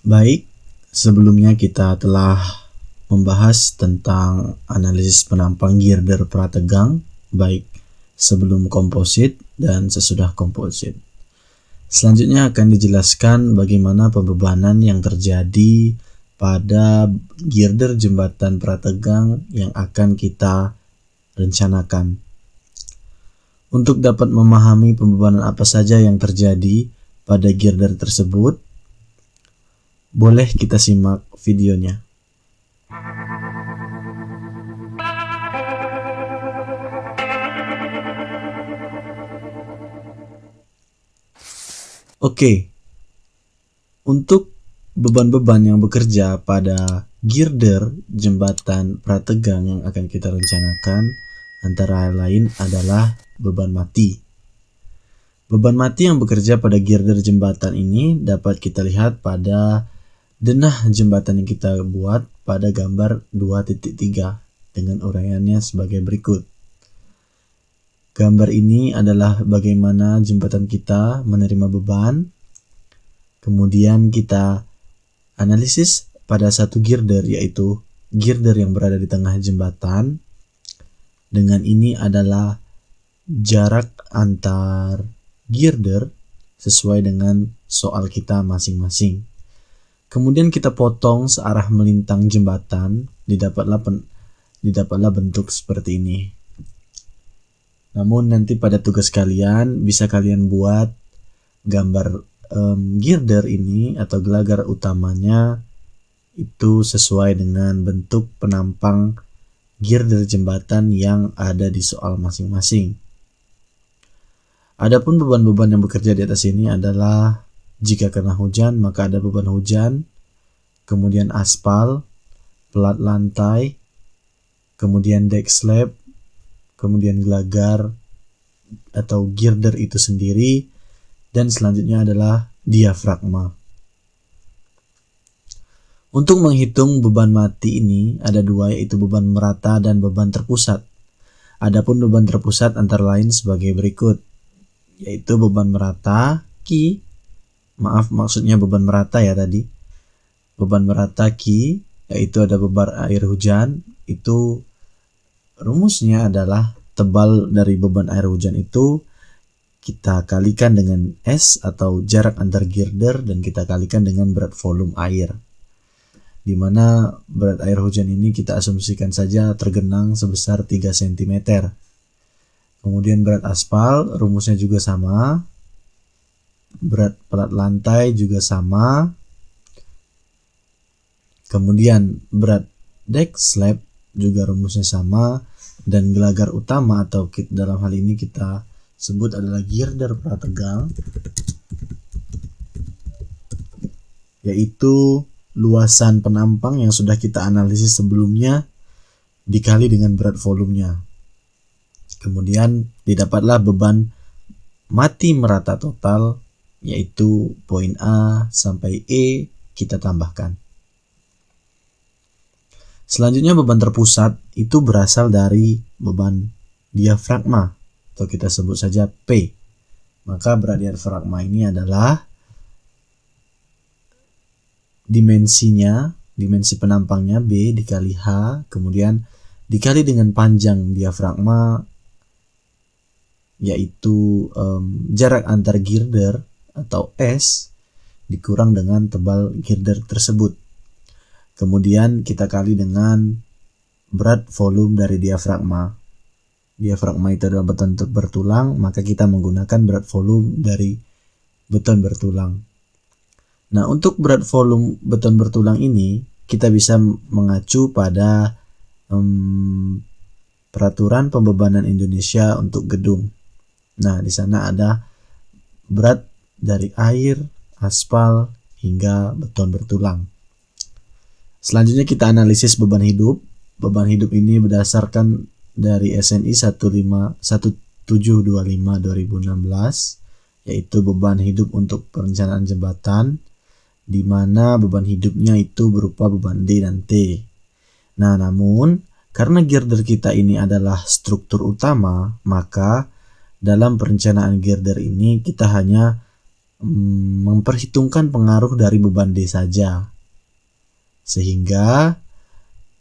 Baik, sebelumnya kita telah membahas tentang analisis penampang girder prategang, baik sebelum komposit dan sesudah komposit. Selanjutnya akan dijelaskan bagaimana pembebanan yang terjadi pada girder jembatan prategang yang akan kita rencanakan. Untuk dapat memahami pembebanan apa saja yang terjadi pada girder tersebut, boleh kita simak videonya. Oke, untuk beban-beban yang bekerja pada girder jembatan prategang yang akan kita rencanakan antara lain adalah beban mati. Beban mati yang bekerja pada girder jembatan ini dapat kita lihat pada denah jembatan yang kita buat pada gambar 2.3 dengan uraiannya sebagai berikut. Gambar ini adalah bagaimana jembatan kita menerima beban, kemudian kita analisis pada satu girder, yaitu girder yang berada di tengah jembatan. Dengan ini adalah jarak antar girder sesuai dengan soal kita masing-masing. Kemudian kita potong searah melintang jembatan, didapatlah bentuk seperti ini. Namun nanti pada tugas kalian bisa kalian buat gambar girder ini atau gelagar utamanya itu sesuai dengan bentuk penampang girder jembatan yang ada di soal masing-masing. Adapun beban-beban yang bekerja di atas ini adalah jika kena hujan maka ada beban hujan, kemudian aspal, pelat lantai, kemudian deck slab, kemudian gelagar atau girder itu sendiri, dan selanjutnya adalah diafragma. Untuk menghitung beban mati ini ada dua, yaitu beban merata dan beban terpusat. Adapun beban terpusat antara lain sebagai berikut, yaitu beban merata maksudnya beban merata ya tadi. Beban merata yaitu ada beban air hujan, itu rumusnya adalah tebal dari beban air hujan itu kita kalikan dengan S atau jarak antar girder dan kita kalikan dengan berat volume air. Di mana berat air hujan ini kita asumsikan saja tergenang sebesar 3 cm. Kemudian berat aspal rumusnya juga sama. Berat pelat lantai juga sama. Kemudian berat deck slab juga rumusnya sama, dan gelagar utama atau dalam hal ini kita sebut adalah girder prategang, yaitu luasan penampang yang sudah kita analisis sebelumnya dikali dengan berat volumenya. Kemudian didapatlah beban mati merata total, yaitu poin A sampai E kita tambahkan. Selanjutnya beban terpusat itu berasal dari beban diafragma atau kita sebut saja P. Maka berat diafragma ini adalah dimensi penampangnya B dikali H, kemudian dikali dengan panjang diafragma, yaitu jarak antar girder atau S dikurang dengan tebal girder tersebut. Kemudian kita kali dengan berat volume dari diafragma. Diafragma itu adalah beton bertulang, maka kita menggunakan berat volume dari beton bertulang. Nah, untuk berat volume beton bertulang ini kita bisa mengacu pada peraturan pembebanan Indonesia untuk gedung. Nah, di sana ada berat dari air, aspal, hingga beton bertulang. Selanjutnya kita analisis beban hidup. Beban hidup ini berdasarkan dari SNI 1725 2016, yaitu beban hidup untuk perencanaan jembatan, di mana beban hidupnya itu berupa beban D dan T. Nah, namun karena girder kita ini adalah struktur utama, maka dalam perencanaan girder ini kita hanya memperhitungkan pengaruh dari beban D saja, sehingga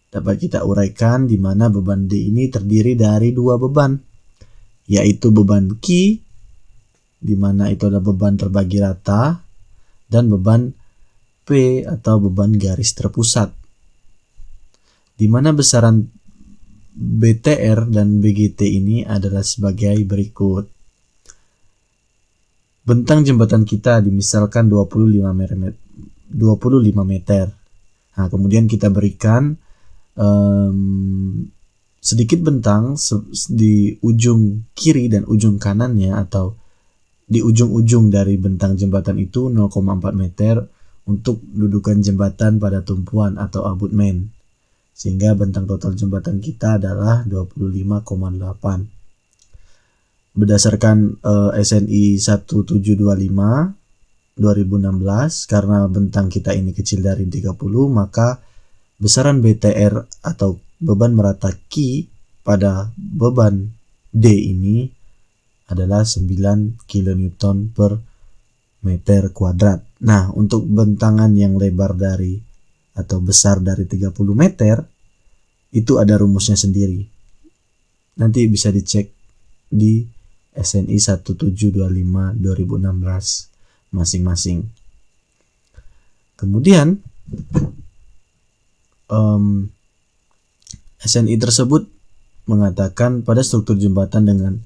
dapat kita uraikan di mana beban D ini terdiri dari dua beban, yaitu beban Q, di mana itu adalah beban terbagi rata, dan beban P atau beban garis terpusat, di mana besaran BTR dan BGT ini adalah sebagai berikut. Bentang jembatan kita dimisalkan 25 meter. Nah, kemudian kita berikan sedikit bentang di ujung kiri dan ujung kanannya, atau di ujung-ujung dari bentang jembatan itu 0,4 meter untuk dudukan jembatan pada tumpuan atau abutmen, sehingga bentang total jembatan kita adalah 25,8. Berdasarkan SNI 1725 2016, karena bentang kita ini kecil dari 30, maka besaran BTR atau beban merata Q pada beban D ini adalah 9 kN per meter kuadrat. Nah, untuk bentangan yang lebar dari atau besar dari 30 meter itu ada rumusnya sendiri. Nanti bisa dicek di SNI 1725 2016 masing-masing. Kemudian SNI tersebut mengatakan pada struktur jembatan dengan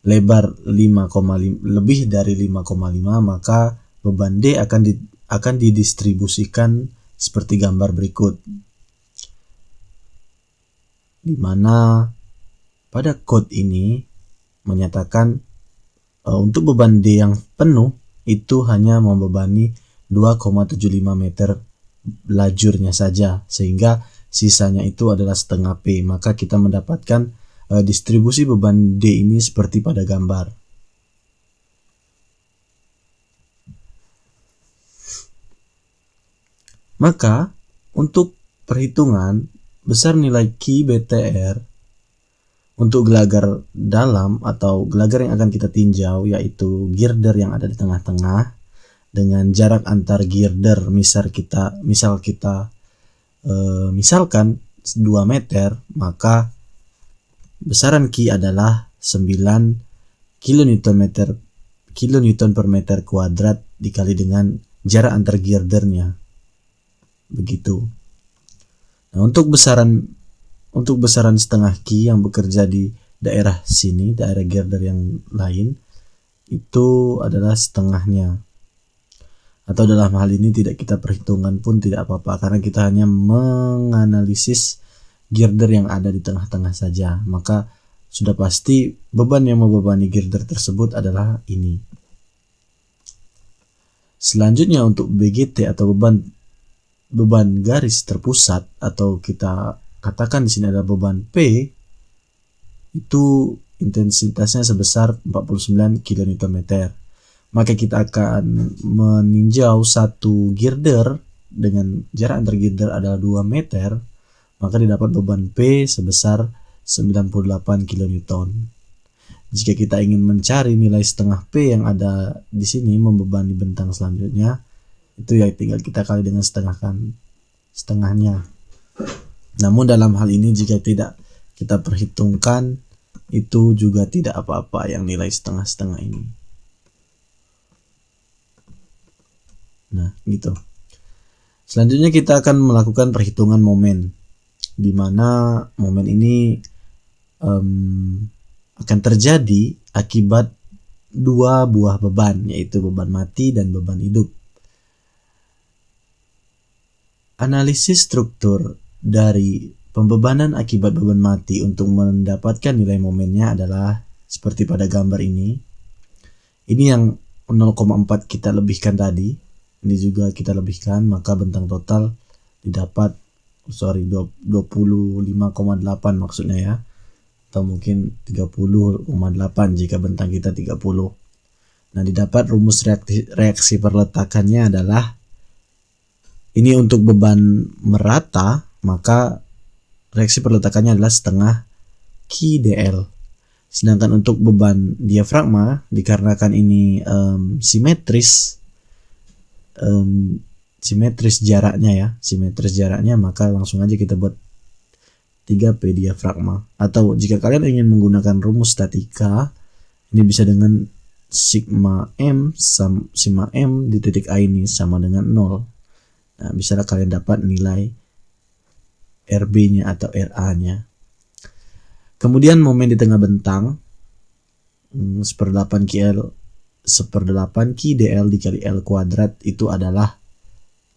lebar 5,5 lebih dari 5,5, maka beban D akan didistribusikan seperti gambar berikut, di mana pada kode ini menyatakan untuk beban D yang penuh itu hanya membebani 2,75 meter lajurnya saja, sehingga sisanya itu adalah setengah P. Maka kita mendapatkan distribusi beban D ini seperti pada gambar. Maka untuk perhitungan besar nilai Q BTR untuk gelagar dalam atau gelagar yang akan kita tinjau, yaitu girder yang ada di tengah-tengah dengan jarak antar girder misalkan 2 meter, maka besaran Q adalah 9 kN per meter kuadrat dikali dengan jarak antar girdernya. Begitu. Nah, untuk besaran setengah Q yang bekerja di daerah sini, daerah girder yang lain, itu adalah setengahnya. Atau dalam hal ini tidak kita perhitungkan pun tidak apa-apa, karena kita hanya menganalisis girder yang ada di tengah-tengah saja. Maka sudah pasti beban yang membebani girder tersebut adalah ini. Selanjutnya untuk BGT atau beban garis terpusat, atau kita katakan di sini ada beban P, itu intensitasnya sebesar 49 kN. Maka kita akan meninjau satu girder dengan jarak antar girder adalah 2 meter, maka didapat beban P sebesar 98 kN. Jika kita ingin mencari nilai setengah P yang ada di sini membebani bentang selanjutnya, itu ya tinggal kita kali dengan setengahnya. Namun dalam hal ini jika tidak kita perhitungkan, itu juga tidak apa-apa yang nilai setengah-setengah ini. Nah, gitu. Selanjutnya kita akan melakukan perhitungan momen, di mana momen ini akan terjadi akibat dua buah beban, yaitu beban mati dan beban hidup. Analisis struktur dari pembebanan akibat beban mati untuk mendapatkan nilai momennya adalah seperti pada gambar ini. Ini yang 0,4 kita lebihkan tadi. Ini juga kita lebihkan, maka bentang total didapat 25,8 maksudnya ya, atau mungkin 30,8 jika bentang kita 30. Nah, didapat rumus reaksi perletakannya adalah ini untuk beban merata, maka reaksi perletakannya adalah setengah QDL. Sedangkan untuk beban diafragma, dikarenakan ini simetris jaraknya, maka langsung aja kita buat 3P diafragma. Atau jika kalian ingin menggunakan rumus statika, ini bisa dengan sigma M di titik A ini sama dengan 0. Nah, bisa kalian dapat nilai RB-nya atau RA-nya. Kemudian momen di tengah bentang 1/8 Q dl dikali L kuadrat itu adalah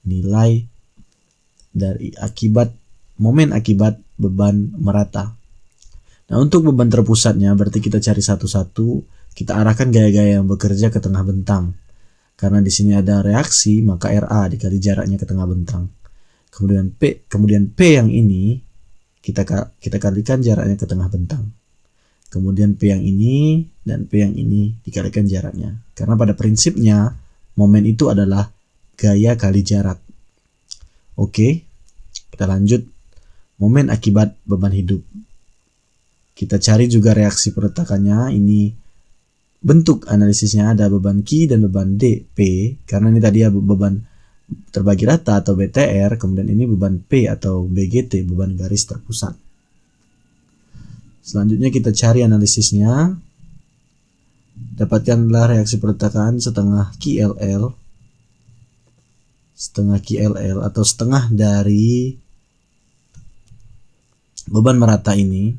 nilai dari momen akibat beban merata. Nah, untuk beban terpusatnya berarti kita cari satu-satu, kita arahkan gaya-gaya yang bekerja ke tengah bentang. Karena di sini ada reaksi, maka RA dikali jaraknya ke tengah bentang. Kemudian P yang ini kita kalikan jaraknya ke tengah bentang. Kemudian P yang ini dan P yang ini dikalikan jaraknya. Karena pada prinsipnya momen itu adalah gaya kali jarak. Oke, kita lanjut. Momen akibat beban hidup. Kita cari juga reaksi perletakannya. Ini bentuk analisisnya ada beban Q dan beban D, P. Karena ini tadi ya beban terbagi rata atau BTR, kemudian ini beban P atau BGT, beban garis terpusat. Selanjutnya kita cari analisisnya. Dapatkanlah reaksi perletakan setengah QLL atau setengah dari beban merata ini,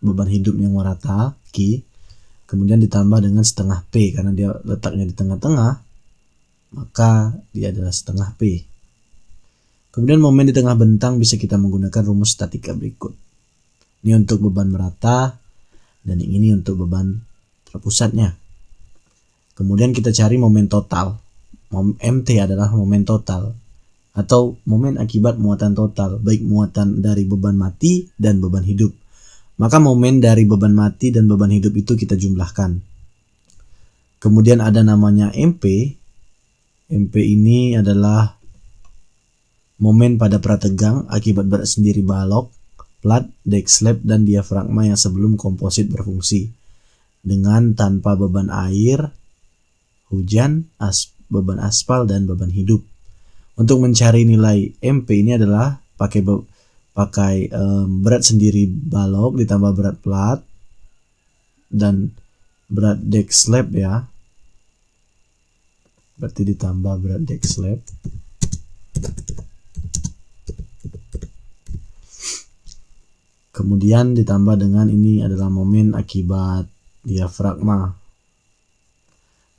beban hidup yang merata Q, kemudian ditambah dengan setengah P karena dia letaknya di tengah-tengah, maka dia adalah setengah P. Kemudian momen di tengah bentang bisa kita menggunakan rumus statika berikut. Ini untuk beban merata dan yang ini untuk beban terpusatnya. Kemudian kita cari momen total. MT adalah momen total atau momen akibat muatan total, baik muatan dari beban mati dan beban hidup. Maka momen dari beban mati dan beban hidup itu kita jumlahkan. Kemudian ada namanya MP. MP ini adalah momen pada prategang akibat berat sendiri balok, plat, deck slab, dan diafragma yang sebelum komposit berfungsi dengan tanpa beban air, hujan, beban aspal, dan beban hidup. Untuk mencari nilai MP ini adalah pakai berat sendiri balok ditambah berat plat dan berat deck slab ya. Berarti ditambah berat deck slab. Kemudian ditambah dengan ini adalah momen akibat diafragma.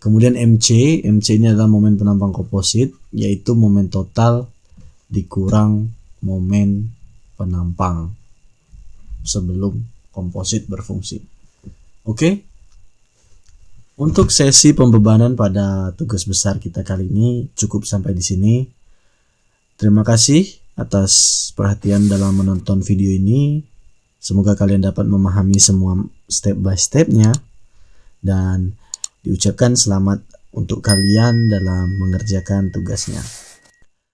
Kemudian MC ini adalah momen penampang komposit, yaitu momen total dikurang momen penampang sebelum komposit berfungsi. Oke. Untuk sesi pembebanan pada tugas besar kita kali ini cukup sampai di sini. Terima kasih atas perhatian dalam menonton video ini. Semoga kalian dapat memahami semua step by stepnya dan diucapkan selamat untuk kalian dalam mengerjakan tugasnya.